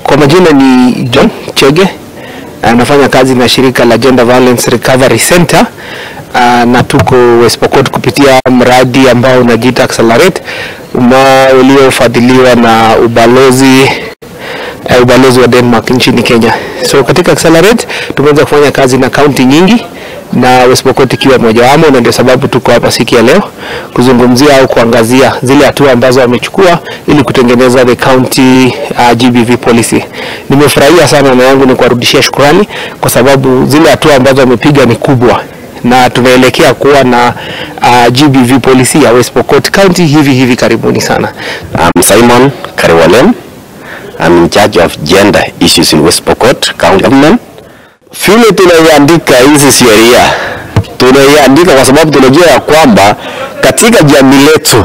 Kwa majina ni John Chege, nafanya kazi na shirika la Gender Violence Recovery Center, na tuko West Pokot kupitia mradi ambao unajiita Accelerate, uliofadhiliwa na ubalozi wa Denmark nchini Kenya. So katika Accelerate tumeweza kufanya kazi na kaunti nyingi na West Pokot ikiwa mojawapo, na ndio sababu tuko hapa siku ya leo kuzungumzia au kuangazia zile hatua ambazo wamechukua ili kutengeneza the county GBV policy. Nimefurahia sana na yangu ni kuwarudishia shukrani kwa sababu zile hatua ambazo wamepiga ni kubwa, na tunaelekea kuwa na GBV policy ya West Pokot County hivi karibuni sana. I'm Simon Kariwalem. I'm in charge of gender issues in West Pokot County Government. Vile tunaiandika hizi sheria, tunaiandika kwa sababu tunajua ya kwamba katika jamii letu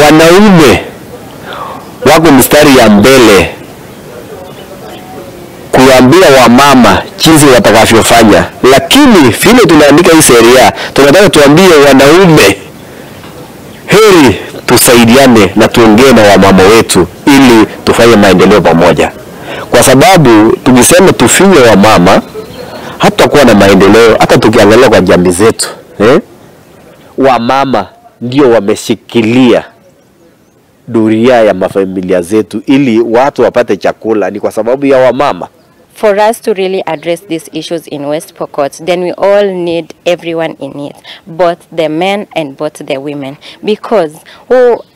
wanaume wako mstari ya mbele kuambia wamama jinsi watakavyofanya, lakini vile tunaandika hii sheria tunataka tuambie wanaume heri tusaidiane na tuongee na wamama wetu ili tufanye maendeleo pamoja, kwa sababu tukisema tufinye wamama hatakuwa na maendeleo. Hata tukiangalia kwa jamii zetu, wamama ndio wameshikilia dunia ya mafamilia zetu, ili watu wapate chakula ni kwa sababu ya wamama. For us to really address these issues in West Pokot, then we all need everyone in it, both the men and both the women. Because,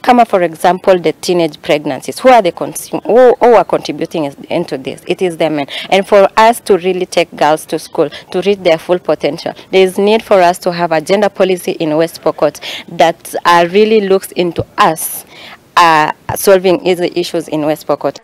come for example, the teenage pregnancies, who are contributing into this? It is the men. And for us to really take girls to school, to reach their full potential, there is need for us to have a gender policy in West Pokot that really looks into us solving the issues in West Pokot.